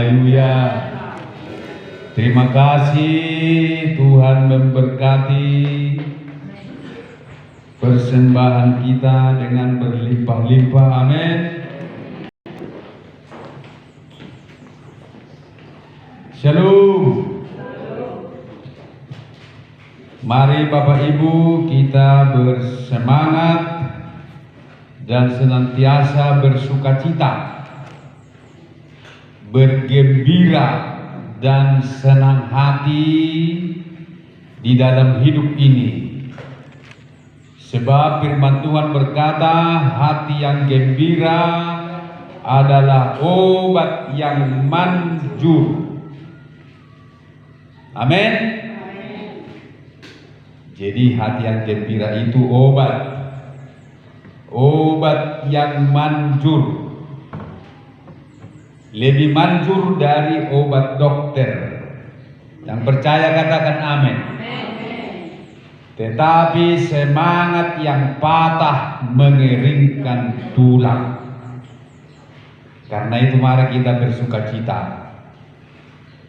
Haleluya. Terima kasih, Tuhan memberkati persembahan kita dengan berlimpah-limpah. Amin. Shalom. Mari Bapak Ibu kita bersemangat dan senantiasa bersukacita, bergembira dan senang hati di dalam hidup ini. Sebab firman Tuhan berkata, hati yang gembira adalah obat yang manjur. Amin. Jadi hati yang gembira itu obat yang manjur. Lebih manjur dari obat dokter. Yang percaya katakan amin. Tetapi semangat yang patah mengeringkan tulang. Karena itu mari kita bersukacita.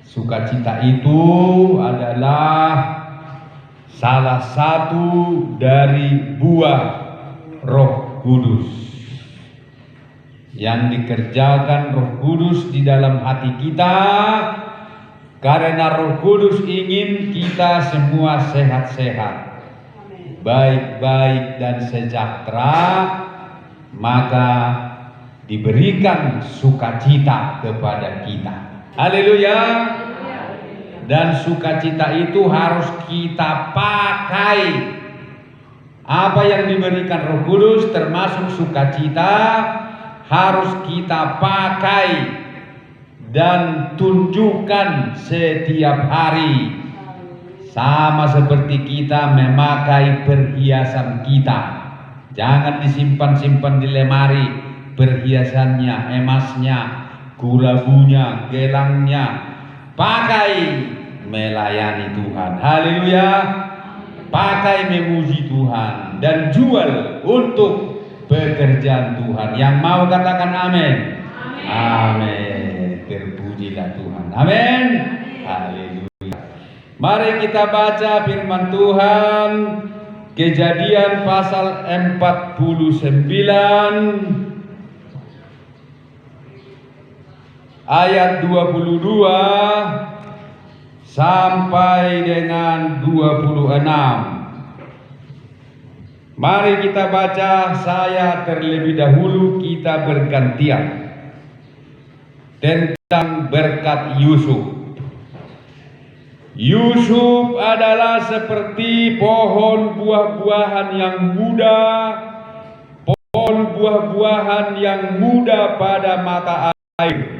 Sukacita itu adalah salah satu dari buah Roh Kudus yang dikerjakan Roh Kudus di dalam hati kita, karena Roh Kudus ingin kita semua sehat-sehat, baik-baik dan sejahtera, maka diberikan sukacita kepada kita. Haleluya. Dan sukacita itu harus kita pakai. Apa yang diberikan Roh Kudus termasuk sukacita harus kita pakai dan tunjukkan setiap hari. Sama seperti kita memakai perhiasan kita. Jangan disimpan-simpan di lemari perhiasannya, emasnya, kulabunya, gelangnya. Pakai melayani Tuhan. Haleluya. Pakai memuji Tuhan dan jual untuk pekerjaan Tuhan. Yang mau katakan amin. Amin. Terpujilah Tuhan. Amin. Haleluya. Mari kita baca firman Tuhan, Kejadian pasal 49 ayat 22 sampai dengan 26. Mari kita baca, saya terlebih dahulu, kita bergantian tentang berkat Yusuf. Yusuf adalah seperti pohon buah-buahan yang muda, pohon buah-buahan yang muda pada mata air.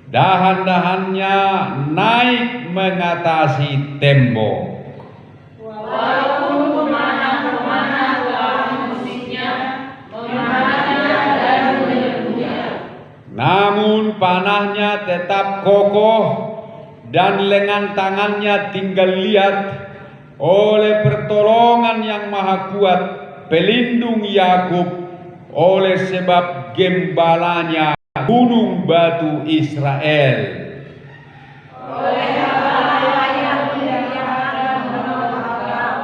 Dahan-dahannya naik mengatasi tembok. Walaupun pemanah-pemanah telah mengusiknya, memakannya dan menyerbunya. Namun panahnya tetap kokoh dan lengan tangannya tinggal lihat. Oleh pertolongan yang maha kuat, pelindung Yakub, oleh sebab gembalanya gunung batu Israel. Oleh Allah yang akan menolong engkau,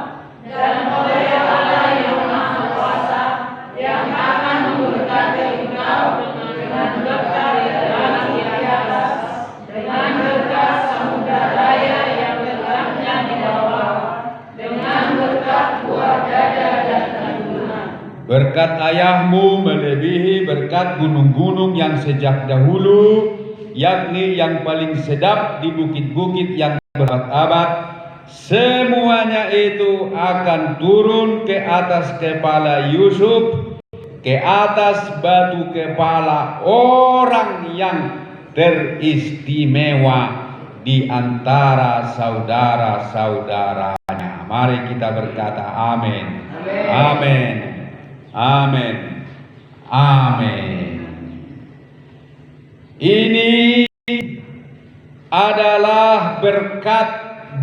dan oleh Allah yang maha kuasa yang akan memberkati engkau dengan berkat dari atas, dengan berkat samudra raya yang letaknya di bawah, dengan berkat buah dada dan kandungan. Berkat ayahmu melebihi berkat gunung-gunung yang sejak dahulu, yakni yang paling sedap di bukit-bukit yang berabad-abad. Semuanya itu akan turun ke atas kepala Yusuf, ke atas batu kepala orang yang teristimewa di antara saudara-saudaranya. Mari kita berkata amin. Amin. Amin. Amin. Ini adalah berkat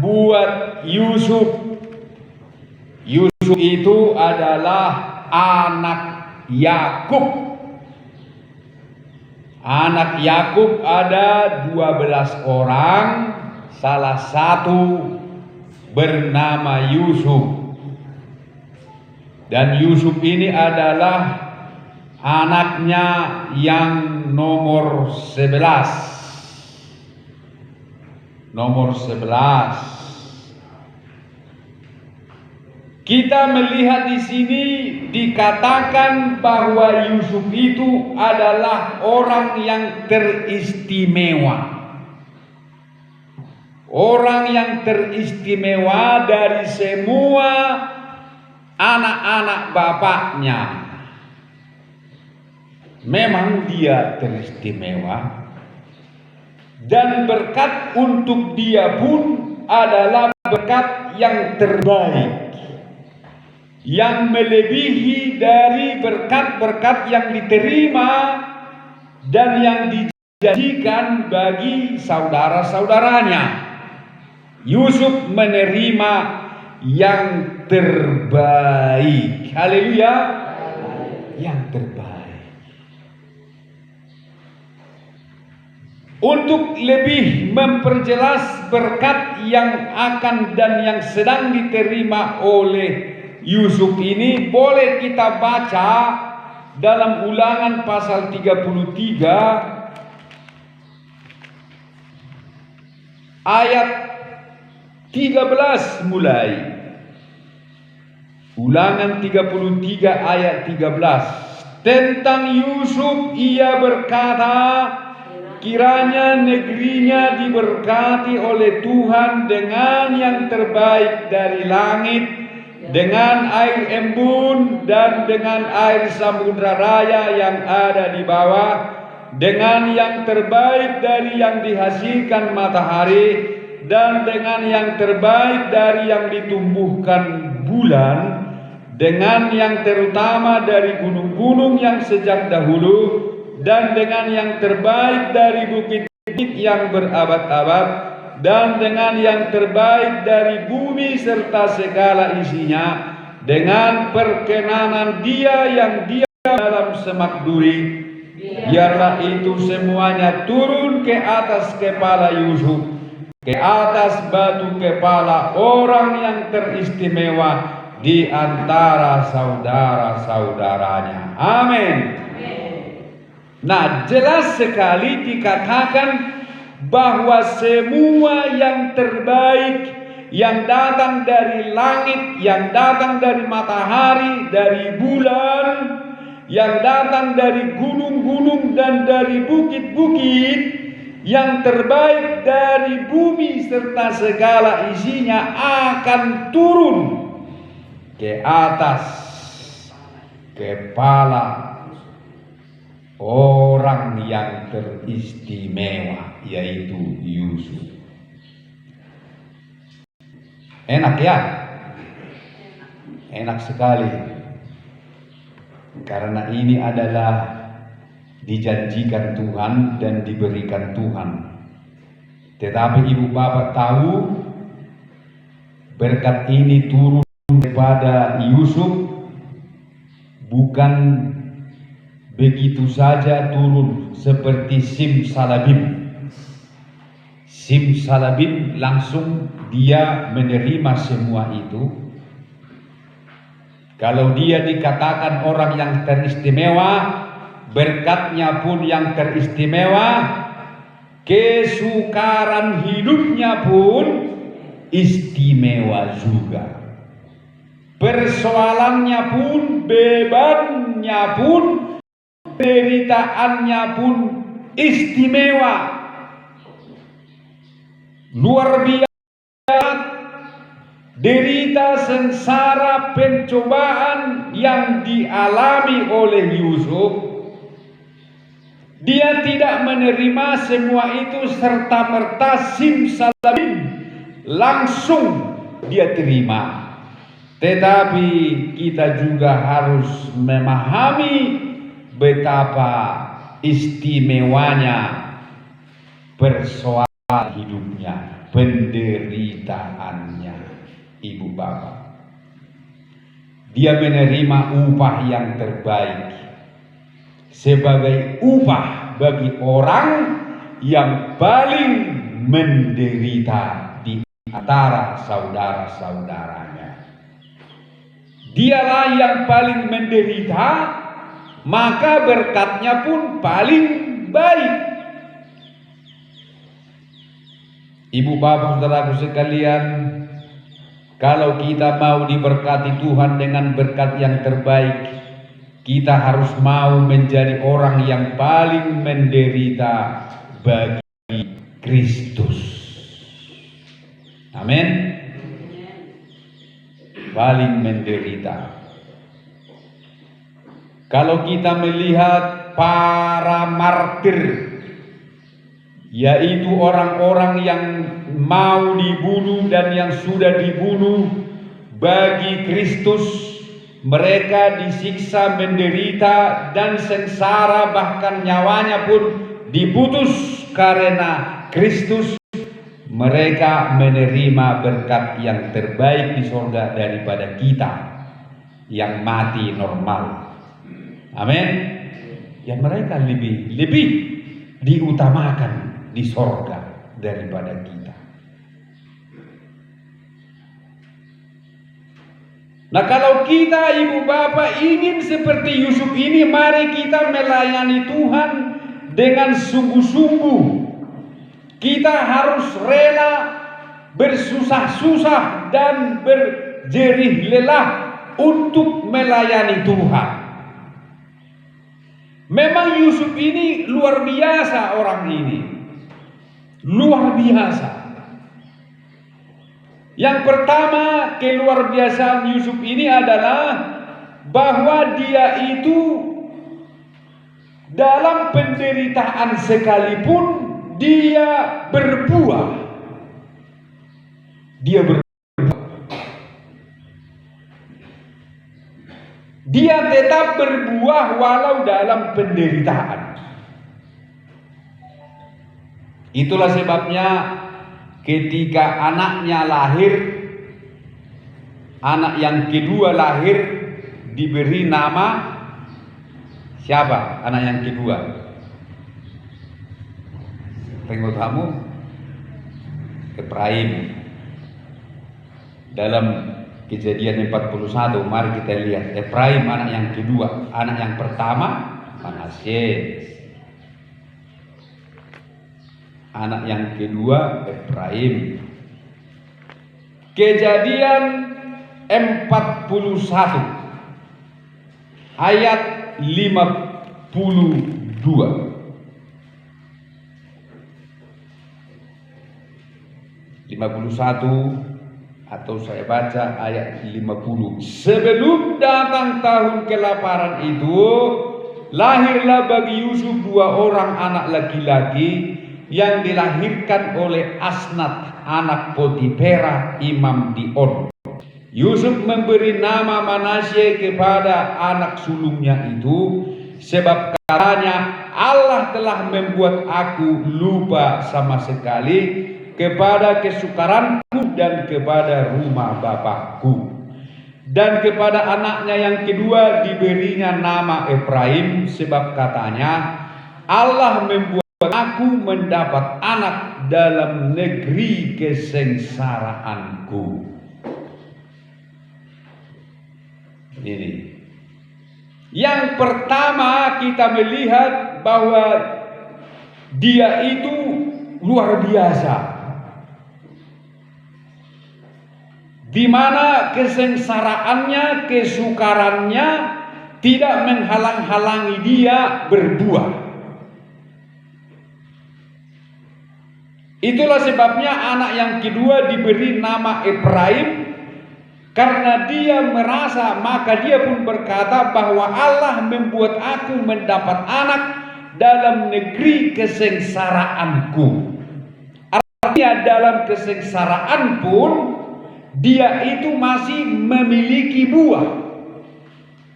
buat Yusuf. Yusuf itu adalah anak Yakub. Anak Yakub ada 12 orang, salah satu bernama Yusuf. Dan Yusuf ini adalah anaknya yang nomor 11. Nomor 11. Kita melihat di sini dikatakan bahwa Yusuf itu adalah orang yang teristimewa. Orang yang teristimewa dari semua anak-anak bapaknya. Memang dia teristimewa. Dan berkat untuk dia pun adalah berkat yang terbaik, yang melebihi dari berkat-berkat yang diterima dan yang dijanjikan bagi saudara-saudaranya. Yusuf menerima yang terbaik. Haleluya. Yang terbaik. Untuk lebih memperjelas berkat yang akan dan yang sedang diterima oleh Yusuf ini, boleh kita baca dalam Ulangan pasal 33 ayat 13 mulai. Ulangan 33 ayat 13. Tentang Yusuf ia berkata, kiranya negerinya diberkati oleh Tuhan dengan yang terbaik dari langit, dengan air embun dan dengan air samudra raya yang ada di bawah, dengan yang terbaik dari yang dihasilkan matahari, dan dengan yang terbaik dari yang ditumbuhkan bulan, dengan yang terutama dari gunung-gunung yang sejak dahulu, dan dengan yang terbaik dari bukit-bukit yang berabad-abad, dan dengan yang terbaik dari bumi serta segala isinya, dengan perkenanan dia yang diam dalam semak duri. Biarlah itu semuanya turun ke atas kepala Yusuf, ke atas batu kepala orang yang teristimewa di antara saudara-saudaranya. Amin. Nah, jelas sekali dikatakan bahwa semua yang terbaik yang datang dari langit, yang datang dari matahari, dari bulan, yang datang dari gunung-gunung dan dari bukit-bukit, yang terbaik dari bumi serta segala isinya akan turun ke atas kepala orang yang teristimewa, yaitu Yusuf. Enak ya? Enak sekali. Karena ini adalah dijanjikan Tuhan dan diberikan Tuhan. Tetapi ibu bapak tahu berkat ini turun kepada Yusuf bukan begitu saja turun seperti simsalabim. Simsalabim langsung dia menerima semua itu. Kalau dia dikatakan orang yang teristimewa, berkatnya pun yang teristimewa, kesukaran hidupnya pun istimewa juga. Persoalannya pun, bebannya pun, deritaannya pun istimewa, luar biasa. Derita, sengsara, pencobaan yang dialami oleh Yusuf, dia tidak menerima semua itu serta-merta simsalabim langsung dia terima. Tetapi kita juga harus memahami betapa istimewanya persoalan hidupnya, penderitaannya. Ibu bapak, dia menerima upah yang terbaik sebagai upah bagi orang yang paling menderita di antara saudara-saudaranya. Dialah yang paling menderita, maka berkatnya pun paling baik. Ibu bapak saudaraku sekalian, kalau kita mau diberkati Tuhan dengan berkat yang terbaik, kita harus mau menjadi orang yang paling menderita bagi Kristus. Amin. Paling menderita. Kalau kita melihat para martir, yaitu orang-orang yang mau dibunuh dan yang sudah dibunuh bagi Kristus, mereka disiksa, menderita dan sengsara, bahkan nyawanya pun diputus karena Kristus. Mereka menerima berkat yang terbaik di sorga daripada kita yang mati normal. Amin. Ya, mereka lebih diutamakan di sorga daripada kita. Nah, kalau kita ibu bapak ingin seperti Yusuf ini, mari kita melayani Tuhan dengan sungguh-sungguh. Kita harus rela bersusah-susah dan berjerih lelah untuk melayani Tuhan. Memang Yusuf ini luar biasa, orang ini luar biasa. Yang pertama, keluar biasaan Yusuf ini adalah bahwa dia itu dalam penderitaan sekalipun dia berbuah. Dia tetap berbuah walau dalam penderitaan. Itulah sebabnya ketika anaknya lahir, anak yang kedua lahir, diberi nama siapa? Anak yang kedua, tengok kamu, Efraim. Dalam Kejadian 41, mari kita lihat Efraim anak yang kedua. Anak yang pertama Manasye, anak yang kedua Efraim. Kejadian 41 ayat 52. 51 atau saya baca ayat 50. Sebelum datang tahun kelaparan itu, lahirlah bagi Yusuf 2 orang anak laki-laki yang dilahirkan oleh Asnat, anak Potifera, imam di On. Yusuf memberi nama Manasye kepada anak sulungnya itu, sebab katanya, Allah telah membuat aku lupa sama sekali kepada kesukaranku dan kepada rumah bapakku. Dan kepada anaknya yang kedua diberinya nama Efraim, sebab katanya, Allah membuat aku mendapat anak dalam negeri kesengsaraanku. Ini yang pertama, kita melihat bahwa dia itu luar biasa, di mana kesengsaraannya, kesukarannya tidak menghalang-halangi dia berbuah. Itulah sebabnya anak yang kedua diberi nama Efraim, karena dia merasa, maka dia pun berkata bahwa Allah membuat aku mendapat anak dalam negeri kesengsaraanku. Artinya dalam kesengsaraan pun dia itu masih memiliki buah.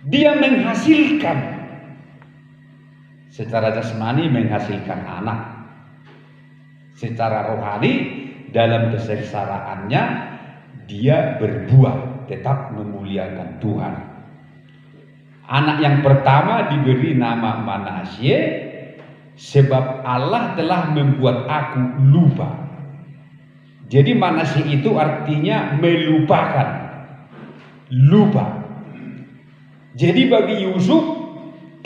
Dia menghasilkan, secara jasmani menghasilkan anak. Secara rohani dalam kesengsaraannya dia berbuah, tetap memuliakan Tuhan. Anak yang pertama diberi nama Manasye, sebab Allah telah membuat aku lupa. Jadi manasi itu artinya melupakan, lupa. Jadi bagi Yusuf,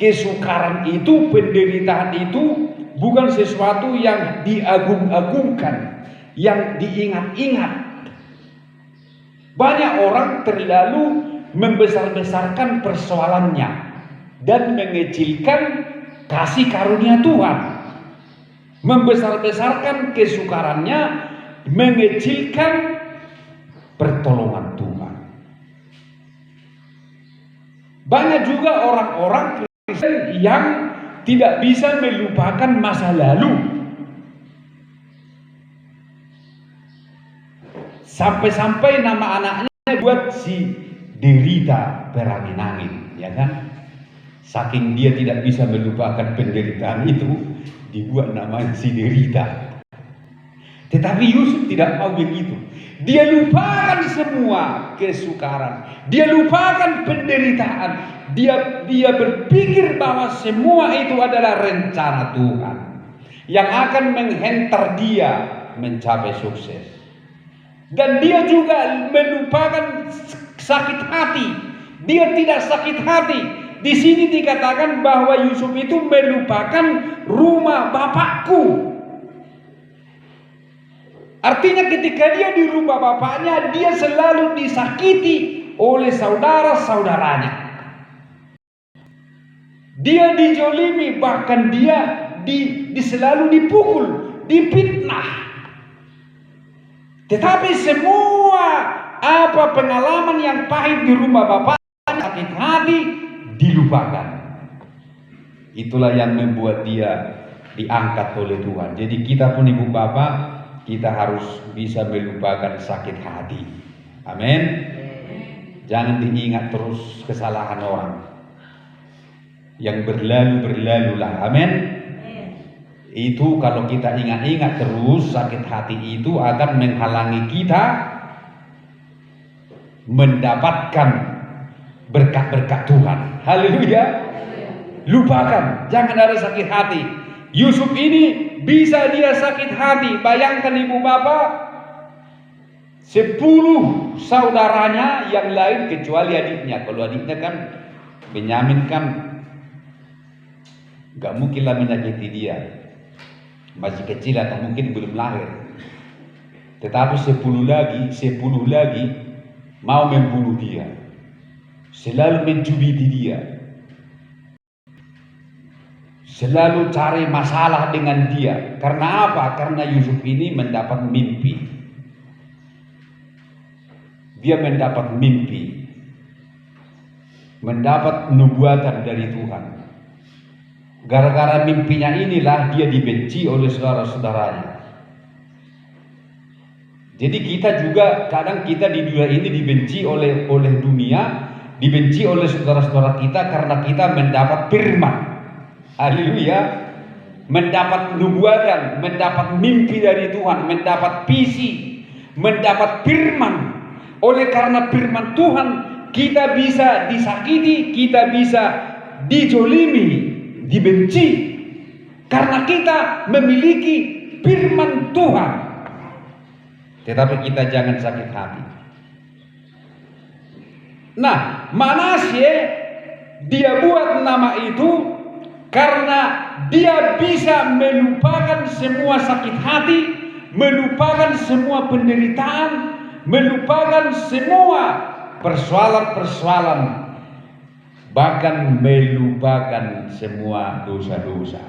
kesukaran itu, penderitaan itu bukan sesuatu yang diagung-agungkan, yang diingat-ingat. Banyak orang terlalu membesar-besarkan persoalannya dan mengecilkan kasih karunia Tuhan. Membesar-besarkan kesukarannya, mengecilkan pertolongan Tuhan. Banyak juga orang-orang Kristen yang tidak bisa melupakan masa lalu. Sampai-sampai nama anaknya buat si derita berangin-angin, ya kan? Saking dia tidak bisa melupakan penderitaan itu, dibuat nama si derita. Tetapi Yusuf tidak mau begitu. Dia lupakan semua kesukaran, dia lupakan penderitaan. Dia berpikir bahwa semua itu adalah rencana Tuhan yang akan menghantar dia mencapai sukses. Dan dia juga melupakan sakit hati. Dia tidak sakit hati. Di sini dikatakan bahwa Yusuf itu melupakan rumah bapakku. Artinya ketika dia di rumah bapaknya, dia selalu disakiti oleh saudara-saudaranya. Dia dijolimi, bahkan dia selalu dipukul, difitnah. Tetapi semua pengalaman yang pahit di rumah bapaknya, sakit hati, dilupakan. Itulah yang membuat dia diangkat oleh Tuhan. Jadi kita pun ibu bapak, kita harus bisa melupakan sakit hati. Amin. Jangan diingat terus kesalahan orang. Yang berlalu-berlalulah. Amin. Itu kalau kita ingat-ingat terus, sakit hati itu akan menghalangi kita mendapatkan berkat-berkat Tuhan. Haleluya. Lupakan, jangan ada sakit hati. Yusuf ini bisa dia sakit hati. Bayangkan ibu bapak, 10 saudaranya yang lain kecuali adiknya. Kalau adiknya kan Benyamin kan gak mungkin lah menyakiti dia, masih kecil atau mungkin belum lahir. Tetapi 10 lagi mau membunuh dia, selalu mencubiti dia, selalu cari masalah dengan dia. Karena apa? Karena Yusuf ini mendapat mimpi. Dia mendapat mimpi, mendapat nubuatan dari Tuhan. Gara-gara mimpinya inilah dia dibenci oleh saudara-saudaranya. Jadi kita juga kadang kita di dunia ini dibenci oleh dunia, dibenci oleh saudara-saudara kita karena kita mendapat firman. Haleluya. Mendapat nubuatan, mendapat mimpi dari Tuhan, mendapat visi, mendapat firman. Oleh karena firman Tuhan, kita bisa disakiti, kita bisa dijolimi, dibenci, karena kita memiliki firman Tuhan. Tetapi kita jangan sakit hati. Nah, Manasye dia buat nama itu karena dia bisa melupakan semua sakit hati, melupakan semua penderitaan, melupakan semua persoalan-persoalan, bahkan melupakan semua dosa-dosa.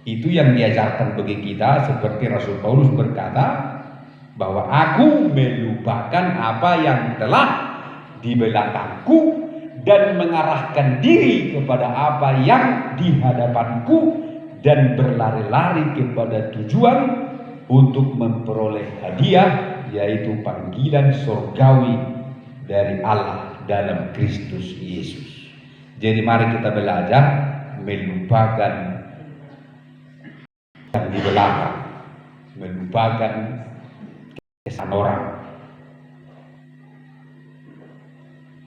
Itu yang diajarkan bagi kita, seperti Rasul Paulus berkata bahwa aku melupakan apa yang telah di belakangku dan mengarahkan diri kepada apa yang di hadapanku dan berlari-lari kepada tujuan untuk memperoleh hadiah, yaitu panggilan surgawi dari Allah dalam Kristus Yesus. Jadi mari kita belajar melupakan yang di belakang, melupakan kesan orang,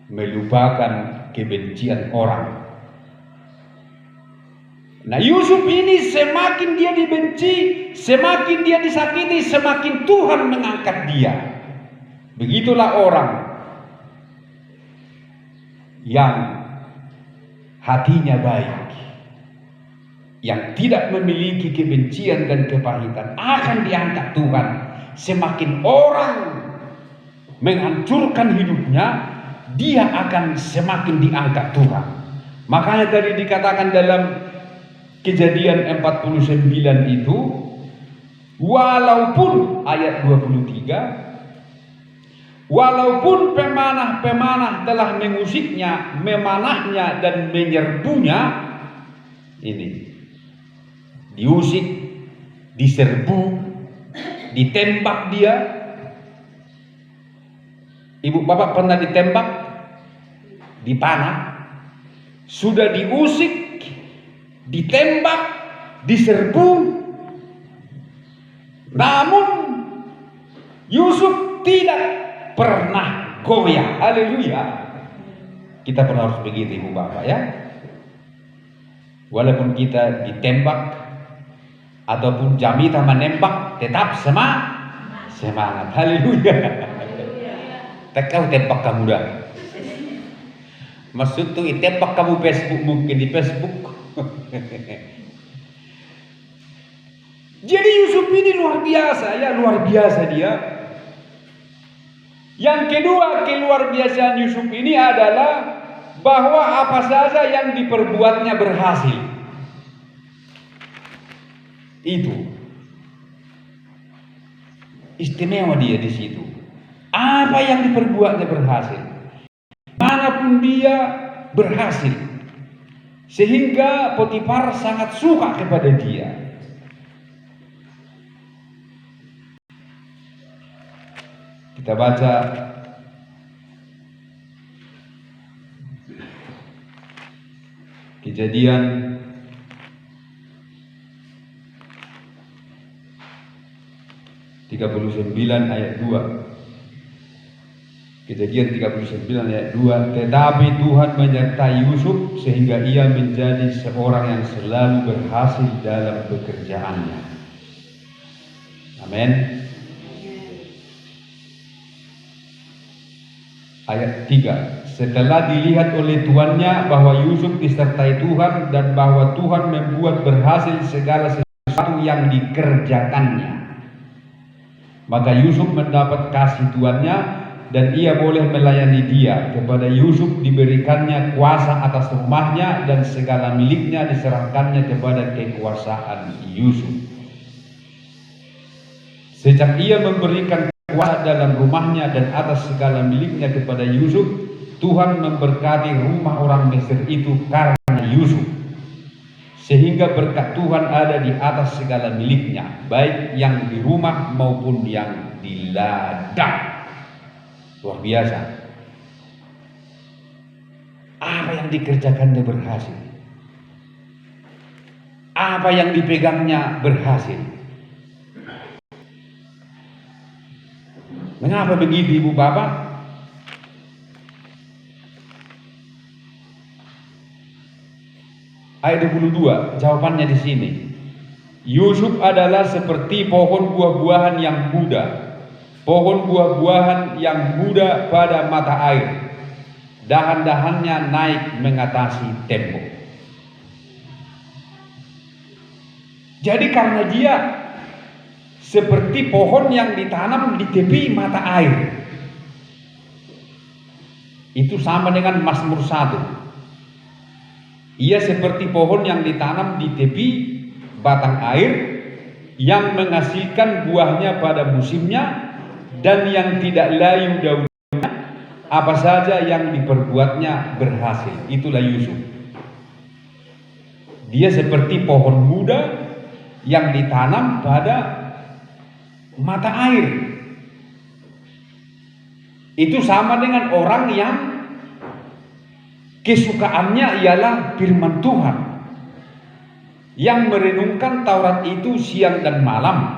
melupakan kebencian orang. Nah, Yusuf ini semakin dia dibenci, semakin dia disakiti, semakin Tuhan mengangkat dia. Begitulah orang yang hatinya baik, yang tidak memiliki kebencian dan kepahitan, akan diangkat Tuhan. Semakin orang menghancurkan hidupnya, dia akan semakin diangkat Tuhan. Makanya tadi dikatakan dalam Kejadian 49 itu, walaupun ayat 23, walaupun pemanah-pemanah telah mengusiknya, memanahnya dan menyerbunya, ini diusik, diserbu, ditembak dia. Ibu bapak pernah ditembak, dipanah, sudah diusik, ditembak, diserbu, namun Yusuf tidak pernah goyah. Haleluya. Kita pernah harus begitu ibu bapak ya. Walaupun kita ditembak ataupun jamita menembak, tetap semangat. Haleluya. Tak kau tembak kamu dah. Maksud tuh itembak kamu Facebook, mungkin di Facebook. Jadi Yusuf ini luar biasa ya, luar biasa dia. Yang kedua, keluar biasaan Yusuf ini adalah bahwa apa saja yang diperbuatnya berhasil. Itu istimewa dia di situ. Apa yang diperbuatnya berhasil. Manapun dia berhasil. Sehingga Potifar sangat suka kepada dia. Kita baca Kejadian 39 ayat 2. Kejadian 39 ayat 2. Tetapi Tuhan menyertai Yusuf sehingga ia menjadi seorang yang selalu berhasil dalam pekerjaannya. Amin. Ayat 3. Setelah dilihat oleh tuannya bahwa Yusuf disertai Tuhan dan bahwa Tuhan membuat berhasil segala sesuatu yang dikerjakannya, maka Yusuf mendapat kasih tuannya dan ia boleh melayani dia. Kepada Yusuf diberikannya kuasa atas rumahnya dan segala miliknya diserahkannya kepada kekuasaan Yusuf. Sejak ia memberikan kuasa dalam rumahnya dan atas segala miliknya kepada Yusuf, Tuhan memberkati rumah orang Mesir itu karena Yusuf, sehingga berkat Tuhan ada di atas segala miliknya, baik yang di rumah maupun yang di ladang. Luar biasa. Apa yang dikerjakannya berhasil. Apa yang dipegangnya berhasil. Mengapa begitu ibu bapak? Ayat 22, jawabannya di sini. Yusuf adalah seperti pohon buah-buahan yang muda. Pohon buah-buahan yang muda pada mata air. Dahan-dahannya naik mengatasi tembok. Jadi karena dia seperti pohon yang ditanam di tepi mata air. Itu sama dengan Mazmur 1. Ia seperti pohon yang ditanam di tepi batang air, yang menghasilkan buahnya pada musimnya, dan yang tidak layu daunnya, apa saja yang diperbuatnya berhasil. Itulah Yusuf. Dia seperti pohon muda yang ditanam pada mata air. Itu sama dengan orang yang kesukaannya ialah firman Tuhan, yang merenungkan Taurat itu siang dan malam,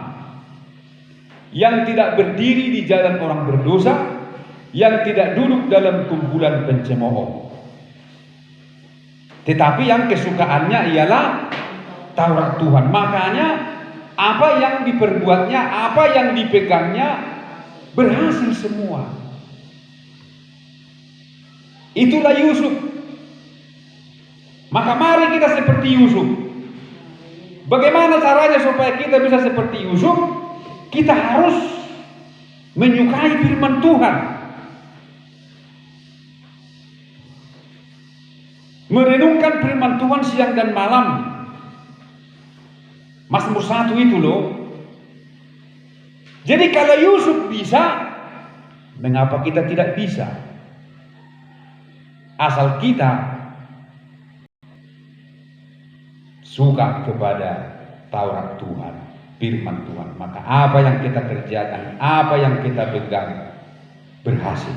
yang tidak berdiri di jalan orang berdosa, yang tidak duduk dalam kumpulan pencemooh. Tetapi yang kesukaannya ialah Taurat Tuhan. Makanya apa yang diperbuatnya, apa yang dipegangnya berhasil semua. Itulah Yusuf. Maka mari kita seperti Yusuf. Bagaimana caranya supaya kita bisa seperti Yusuf? Kita harus menyukai firman Tuhan, merenungkan firman Tuhan siang dan malam. Mazmur 1 itu loh. Jadi kalau Yusuf bisa, mengapa kita tidak bisa? Asal kita suka kepada Taurat Tuhan, firman Tuhan, maka apa yang kita kerjakan, apa yang kita pegang berhasil.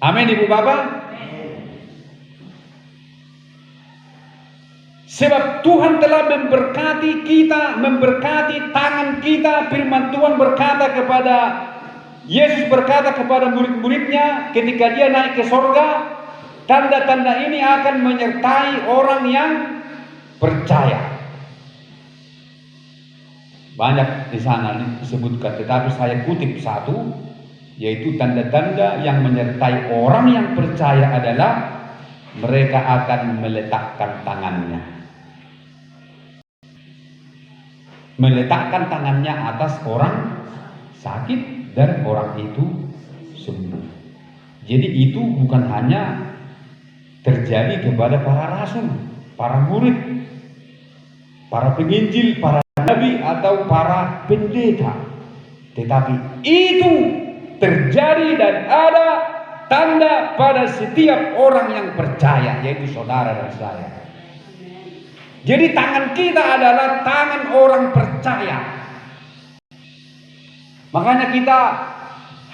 Amin, Ibu Bapak. Sebab Tuhan telah memberkati kita, memberkati tangan kita. Firman Tuhan berkata kepada Yesus, berkata kepada murid-muridnya ketika dia naik ke sorga, tanda-tanda ini akan menyertai orang yang percaya. Banyak di sana disebutkan, tetapi saya kutip satu, yaitu tanda-tanda yang menyertai orang yang percaya adalah mereka akan meletakkan tangannya. Meletakkan tangannya atas orang sakit dan orang itu sembuh. Jadi itu bukan hanya terjadi kepada para rasul, para murid, para penginjil, para nabi atau para pendeta, tetapi itu terjadi dan ada tanda pada setiap orang yang percaya, yaitu saudara dan saya. Jadi tangan kita adalah tangan orang percaya. Makanya kita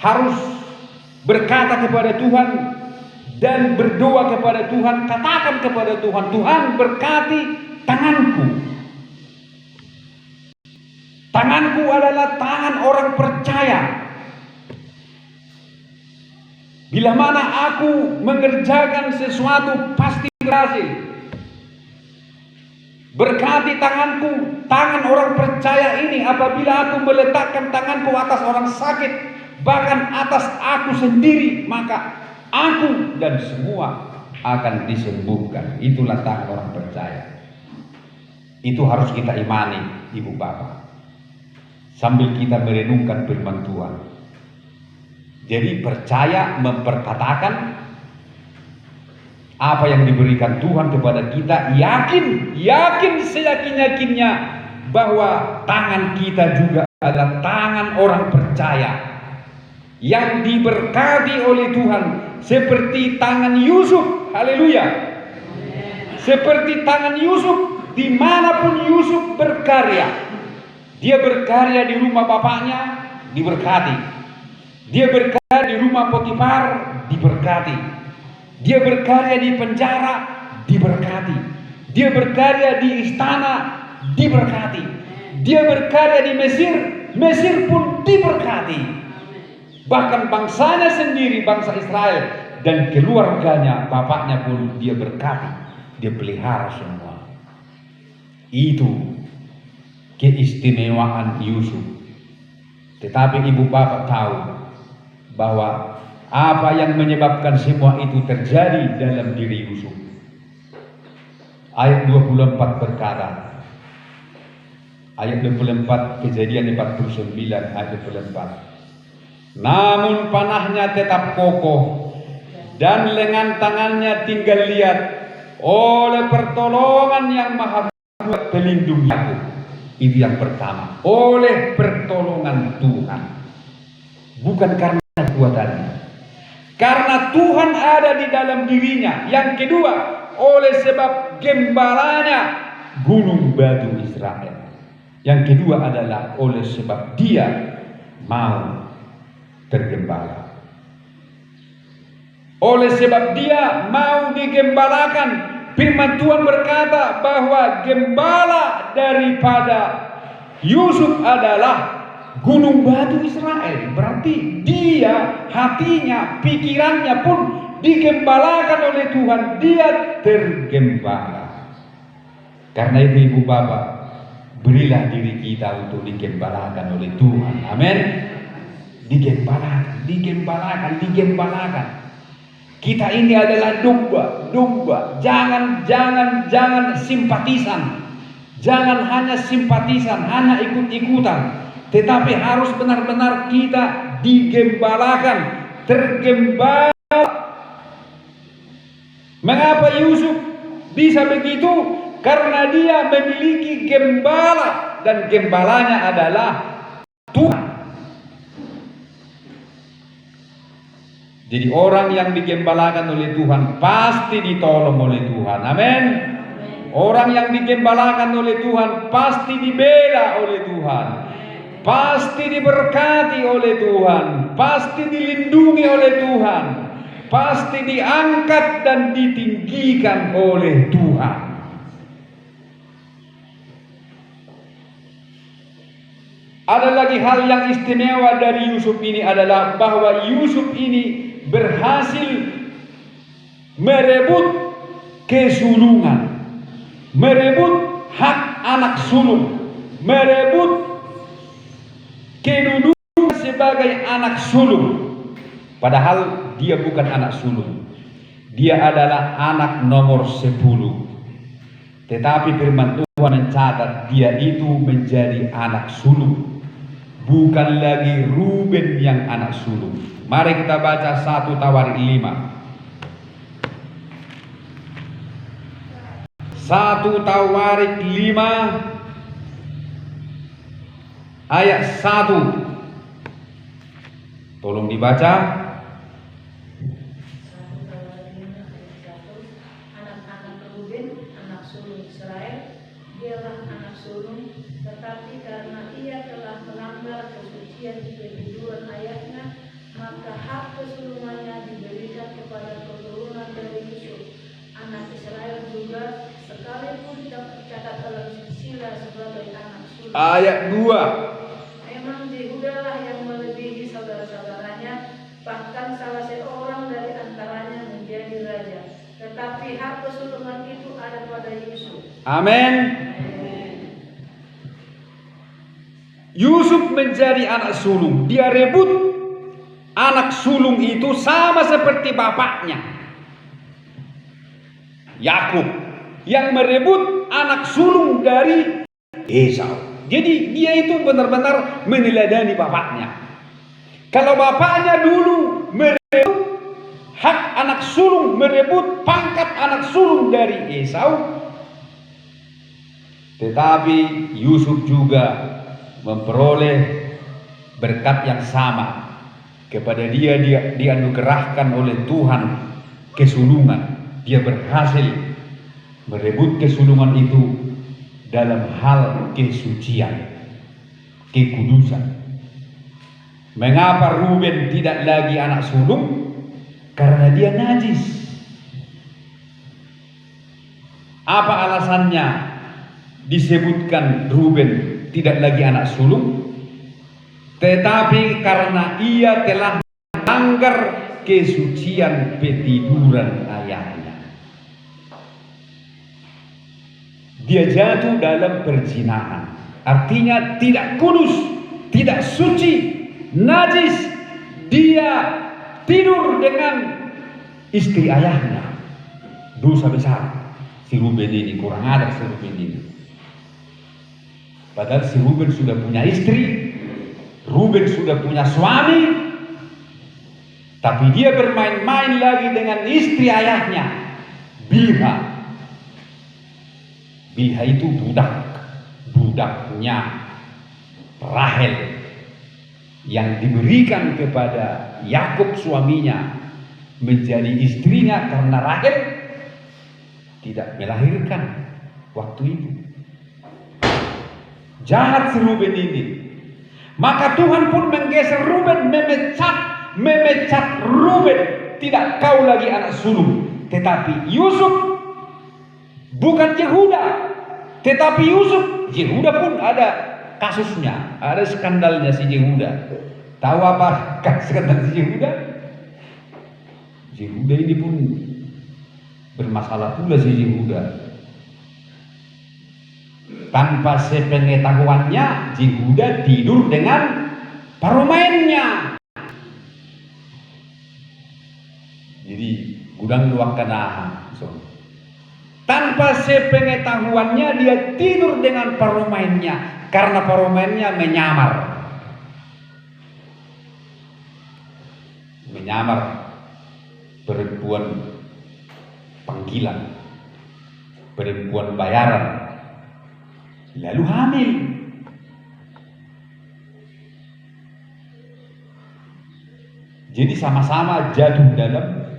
harus berkata kepada Tuhan dan berdoa kepada Tuhan, katakan kepada Tuhan, Tuhan berkati tanganku. Tanganku adalah tangan orang percaya. Bila mana aku mengerjakan sesuatu pasti berhasil. Berkati tanganku, tangan orang percaya ini apabila aku meletakkan tanganku atas orang sakit, bahkan atas aku sendiri, maka aku dan semua akan disembuhkan. Itulah tangan orang percaya. Itu harus kita imani, Ibu Bapak, sambil kita merenungkan firman Tuhan. Jadi percaya memperkatakan apa yang diberikan Tuhan kepada kita, yakin seyakin-yakinnya bahwa tangan kita juga adalah tangan orang percaya yang diberkati oleh Tuhan, seperti tangan Yusuf. Haleluya. Seperti tangan Yusuf, dimanapun Yusuf berkarya, dia berkarya di rumah bapaknya, diberkati. Dia berkarya di rumah Potifar, diberkati. Dia berkarya di penjara, diberkati. Dia berkarya di istana, diberkati. Dia berkarya di Mesir, Mesir pun diberkati. Bahkan bangsanya sendiri, bangsa Israel dan keluarganya, bapaknya pun dia berkati. Dia pelihara semua. Itu keistimewaan Yusuf. Tetapi Ibu Bapak tahu bahwa apa yang menyebabkan semua itu terjadi dalam diri Yusuf. Ayat 24 berkata, ayat 24, Kejadian 49 ayat 24. Namun panahnya tetap kokoh dan lengan tangannya tinggal lihat oleh pertolongan yang maha kuat pelindung aku. Itu yang pertama, oleh pertolongan Tuhan, bukan karena kekuatannya. Karena Tuhan ada di dalam dirinya. Yang kedua, oleh sebab gembalanya gunung batu Israel. Yang kedua adalah oleh sebab dia mau tergembala. Oleh sebab dia mau digembalakan. Firman Tuhan berkata bahwa gembala daripada Yusuf adalah gunung batu Israel. Berarti dia, hatinya, pikirannya pun digembalakan oleh Tuhan. Dia tergembala. Karena itu ibu bapak, berilah diri kita untuk digembalakan oleh Tuhan. Amin. Digembalakan. Kita ini adalah domba. Jangan simpatisan. Jangan hanya simpatisan, hanya ikut-ikutan. Tetapi harus benar-benar kita digembalakan, tergembala. Mengapa Yusuf bisa begitu? Karena dia memiliki gembala, dan gembalanya adalah Tuhan. Jadi orang yang digembalakan oleh Tuhan pasti ditolong oleh Tuhan. Amin. Orang yang digembalakan oleh Tuhan pasti dibela oleh Tuhan. Pasti diberkati oleh Tuhan. Pasti dilindungi oleh Tuhan. Pasti diangkat dan ditinggikan oleh Tuhan. Ada lagi hal yang istimewa dari Yusuf ini adalah bahwa Yusuf ini berhasil merebut kesulungan, merebut hak anak sulung, merebut kedudukan sebagai anak sulung. Padahal dia bukan anak sulung, dia adalah anak nomor 10. Tetapi firman Tuhan mencatat dia itu menjadi anak sulung, bukan lagi Ruben yang anak sulung. Mari kita baca 1 Tawarik 5. 1 Tawarik 5 ayat 1. Tolong dibaca. Anak-anak Ruben, anak sulung Israel, dialah anak sulung, tetapi karena ia telah melanggar kesucian kejujuran ayahnya, maka hak kesulungannya diberikan kepada keturunan dari Yusuf, anak Israel juga, sekalipun tidak tercatat dalam sila sebagai anak sulung. Ayat 2. Memang Yehuda lah yang melebihi saudara-saudaranya, bahkan salah seorang dari antaranya menjadi raja. Tetapi hak kesulungan itu ada pada Yusuf. Amin. Yusuf menjadi anak sulung. Dia rebut anak sulung itu sama seperti bapaknya, Yakub, yang merebut anak sulung dari Esau. Jadi dia itu benar-benar meneladani bapaknya. Kalau bapaknya dulu merebut hak anak sulung, merebut pangkat anak sulung dari Esau, tetapi Yusuf juga memperoleh berkat yang sama. Kepada dia dianugerahkan oleh Tuhan kesulungan. Dia berhasil merebut kesulungan itu dalam hal kesucian, kekudusan. Mengapa Ruben tidak lagi anak sulung? Karena dia najis. Apa alasannya disebutkan Ruben tidak lagi anak sulung? Tetapi karena ia telah melanggar kesucian petiduran ayahnya. Dia jatuh dalam perzinahan. Artinya tidak kudus, tidak suci, najis. Dia tidur dengan istri ayahnya. Dosa besar. Si Ruben ini kurang ajar, si Ruben ini. Padahal si Ruben sudah punya istri, Ruben sudah punya suami, tapi dia bermain-main lagi dengan istri ayahnya, Bilha. Bilha itu budaknya Rahel yang diberikan kepada Yakub suaminya menjadi istrinya karena Rahel tidak melahirkan waktu itu. Jahat si Ruben ini. Maka Tuhan pun menggeser Ruben, memecat Ruben. Tidak kau lagi anak sulung, tetapi Yusuf, bukan Yehuda, tetapi Yusuf. Yehuda pun ada kasusnya, ada skandalnya si Yehuda. Tahu apa skandal si Yehuda? Yehuda ini pun bermasalah pula si Yehuda. tanpa sepengetahuannya Yehuda tidur dengan pemainnya. Jadi gudang luang kena. Tanpa sepengetahuannya dia tidur dengan pemainnya karena pemainnya menyamar perempuan panggilan, perempuan bayaran, lalu hamil. Jadi sama-sama jatuh dalam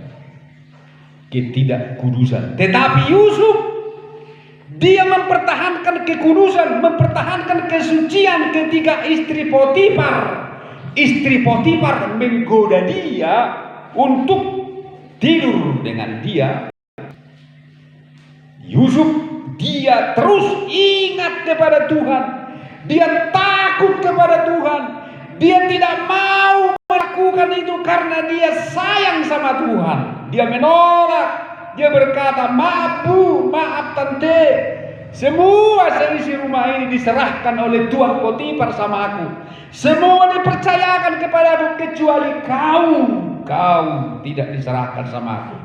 ketidakkudusan. Tetapi Yusuf, dia mempertahankan kekudusan, mempertahankan kesucian ketika istri Potifar menggoda dia untuk tidur dengan dia. Yusuf, dia terus ingat kepada Tuhan, dia takut kepada Tuhan, dia tidak mau melakukan itu karena dia sayang sama Tuhan. Dia menolak, dia berkata, maaf bu, maaf tante, semua seisi rumah ini diserahkan oleh Tuan Potifar sama aku. Semua dipercayakan kepada aku kecuali kau tidak diserahkan sama aku.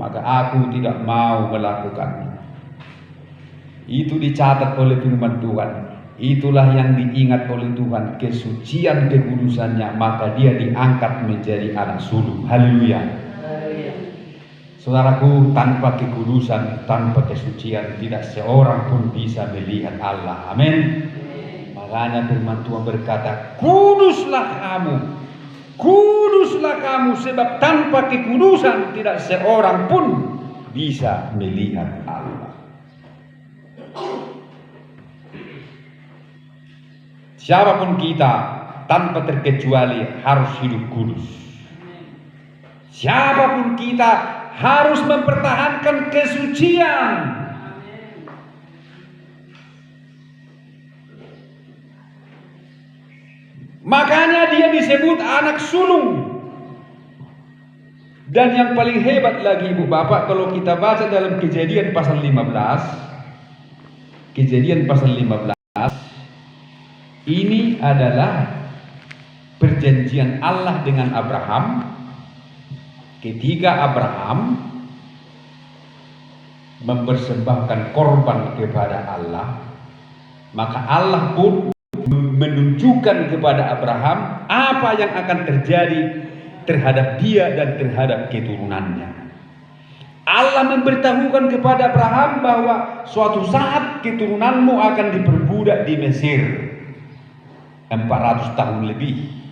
Maka aku tidak mau melakukannya. Itu dicatat oleh firman Tuhan. Itulah yang diingat oleh Tuhan, kesucian kekudusannya, maka dia diangkat menjadi anak sulung. Haleluya. Saudaraku, tanpa kekudusan, tanpa kesucian, tidak seorang pun bisa melihat Allah. Amin. Makanya firman Tuhan berkata, kuduslah kamu, sebab tanpa kekudusan tidak seorang pun bisa melihat Allah. Siapapun kita, tanpa terkecuali harus hidup kudus. Siapapun kita harus mempertahankan kesucian. Makanya dia disebut anak sulung. Dan yang paling hebat lagi ibu bapak, kalau kita baca dalam Kejadian pasal 15, ini adalah perjanjian Allah dengan Abraham. Ketika Abraham mempersembahkan korban kepada Allah, maka Allah pun menunjukkan kepada Abraham apa yang akan terjadi terhadap dia dan terhadap keturunannya. Allah memberitahukan kepada Abraham bahwa suatu saat keturunanmu akan diperbudak di Mesir 400 tahun lebih.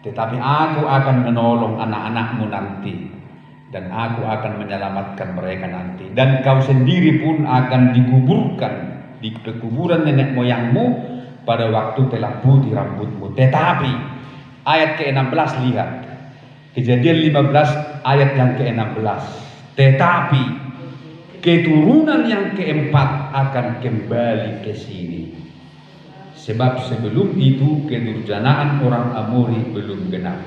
Tetapi aku akan menolong anak-anakmu nanti, dan aku akan menyelamatkan mereka nanti. Dan kau sendiri pun akan dikuburkan di kuburan nenek moyangmu pada waktu telah putih rambutmu. Tetapi ayat ke-16 lihat, Kejadian 15 ayat yang ke-16. Tetapi keturunan yang keempat akan kembali ke sini, sebab sebelum itu kedurjanaan orang Amori belum genap.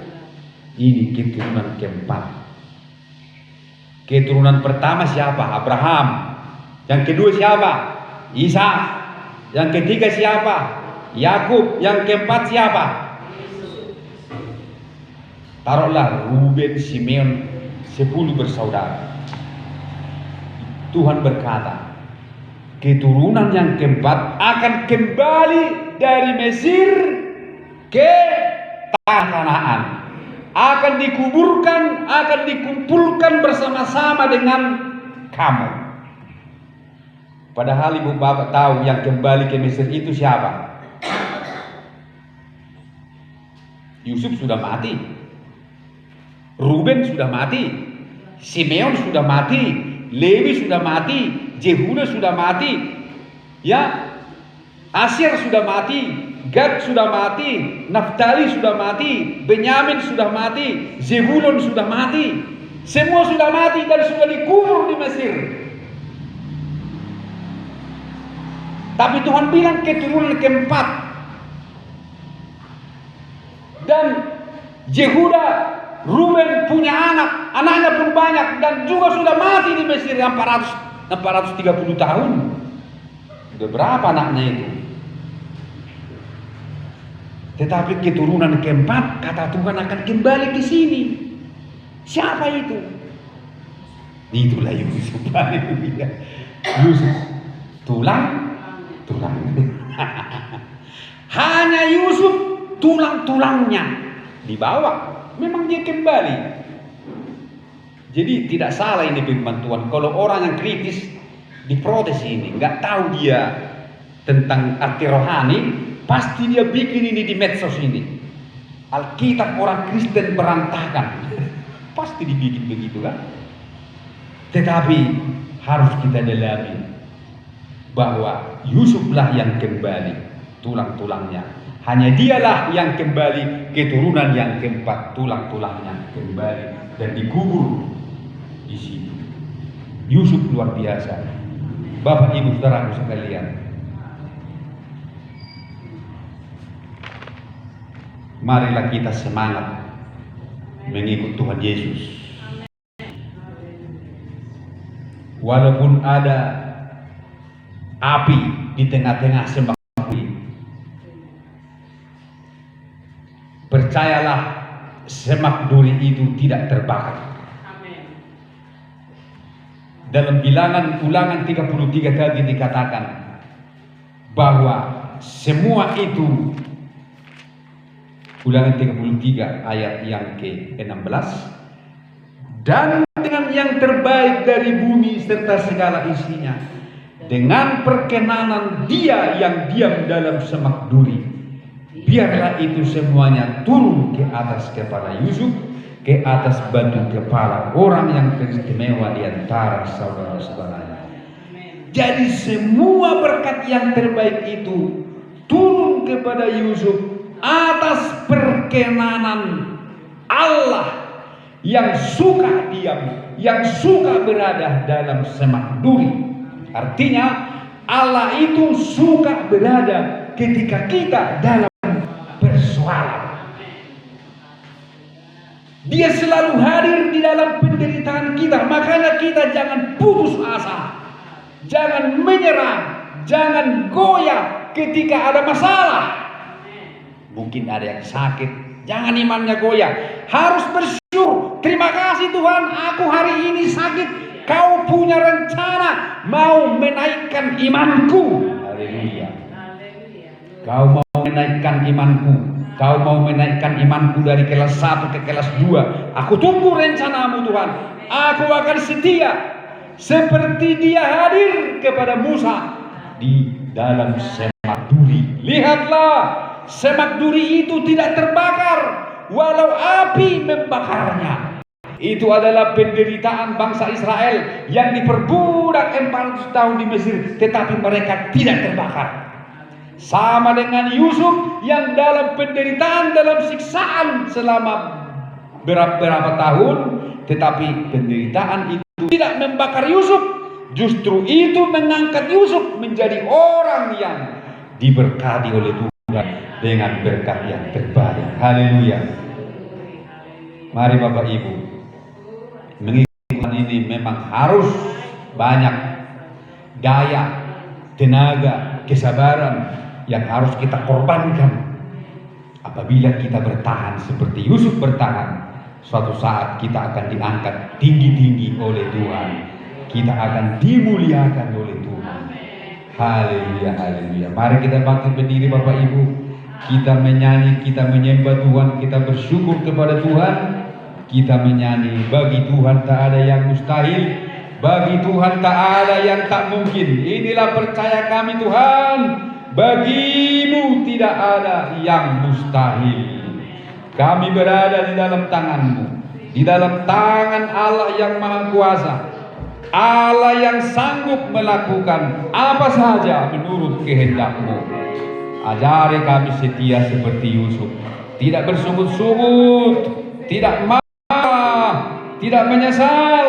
Ini keturunan keempat. Keturunan pertama siapa? Abraham. Yang kedua siapa? Ishak. Yang ketiga siapa? Yakub. Yang keempat siapa? Taruhlah Ruben, Simeon, 10 bersaudara. Tuhan berkata, keturunan yang keempat akan kembali dari Mesir ke tanah Kanaan, akan dikuburkan, akan dikumpulkan bersama-sama dengan kamu. Padahal ibu bapak tahu yang kembali ke Mesir itu siapa? Yusuf sudah mati, Ruben sudah mati, Simeon sudah mati, Lewi sudah mati, Yehuda sudah mati, ya, Asyir sudah mati, Gad sudah mati, Naftali sudah mati, Benyamin sudah mati, Zebulon sudah mati, semua sudah mati dan sudah dikubur di Mesir. Tapi Tuhan bilang keturunan keempat, dan Yehuda, Ruben punya anak, anaknya pun banyak dan juga sudah mati di Mesir 430 tahun. Sudah berapa anaknya itu? Tetapi keturunan keempat, kata Tuhan, akan kembali ke sini. Siapa itu? Itulah Yusuf. Yusuf, tulang. Hanya Yusuf, tulang-tulangnya dibawa. Memang dia kembali. Jadi tidak salah ini firman Tuhan. Kalau orang yang kritis diprotes ini, nggak tahu dia tentang arti rohani, pasti dia bikin ini di medsos ini. Alkitab orang Kristen berantakan. Pasti dibikin begitu kan. Tetapi harus kita dalami bahwa Yusuflah yang kembali, tulang-tulangnya. Hanya dialah yang kembali, keturunan yang keempat, tulang-tulangnya kembali dan dikubur di situ. Yusuf luar biasa. Bapak Ibu saudaraku sekalian, marilah kita semangat mengikut Tuhan Yesus. Walaupun ada api di tengah-tengah semak duri, percayalah semak duri itu tidak terbakar. Dalam bilangan ulangan 33 tadi dikatakan bahwa semua itu, ulangan 33 ayat yang ke-16, dan dengan yang terbaik dari bumi serta segala isinya, dengan perkenanan Dia yang diam dalam semak duri, biarlah itu semuanya turun ke atas kepala Yusuf, ke atas batu kepala orang yang teristimewa di antara saudara-saudaranya. Jadi semua berkat yang terbaik itu turun kepada Yusuf atas perkenanan Allah yang suka diam, yang suka berada dalam semak duri. Artinya Allah itu suka berada ketika kita dalam persoalan. Dia selalu hadir di dalam penderitaan kita. Makanya kita jangan putus asa, jangan menyerah, jangan goyah ketika ada masalah. Mungkin ada yang sakit, jangan imannya goyah. Harus bersyukur. Terima kasih Tuhan, aku hari ini sakit. Kau punya rencana mau menaikkan imanku. Haleluya. Kau mau menaikkan imanku. Kau mau menaikkan imanku dari kelas 1 ke kelas 2. Aku tunggu rencanamu Tuhan. Aku akan setia. Seperti Dia hadir kepada Musa di dalam semak duri. Lihatlah, semak duri itu tidak terbakar walau api membakarnya. Itu adalah penderitaan bangsa Israel yang diperbudak 400 tahun di Mesir, tetapi mereka tidak terbakar. Sama dengan Yusuf yang dalam penderitaan, dalam siksaan selama berapa tahun, tetapi penderitaan itu tidak membakar Yusuf. Justru itu mengangkat Yusuf menjadi orang yang diberkati oleh Tuhan dengan berkat yang terbaik. Haleluya. Mari Bapak Ibu, mengikuti Tuhan ini memang harus banyak daya, tenaga, kesabaran yang harus kita korbankan. Apabila kita bertahan seperti Yusuf bertahan, suatu saat kita akan diangkat tinggi-tinggi oleh Tuhan. Kita akan dimuliakan oleh Tuhan. Haleluya, haleluya. Mari kita bangkit berdiri Bapak Ibu. Kita menyanyi, kita menyembah Tuhan, kita bersyukur kepada Tuhan. Kita menyanyi, bagi Tuhan tak ada yang mustahil, bagi Tuhan tak ada yang tak mungkin. Inilah percaya kami Tuhan, bagimu tidak ada yang mustahil. Kami berada di dalam tangan-Mu, di dalam tangan Allah yang Maha Kuasa, Allah yang sanggup melakukan apa saja menurut kehendak-Mu. Ajari kami setia seperti Yusuf, tidak bersungut-sungut, tidak marah, tidak menyesal,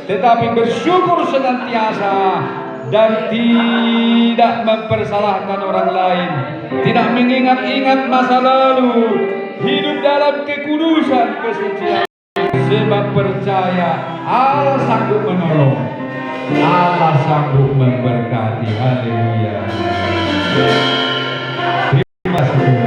tetapi bersyukur senantiasa dan tidak mempersalahkan orang lain, tidak mengingat-ingat masa lalu, hidup dalam kekudusan, kesucian, sebab percaya Allah sanggup menolong, Allah sanggup memberkati. Haleluya. Terima kasih Tuhan.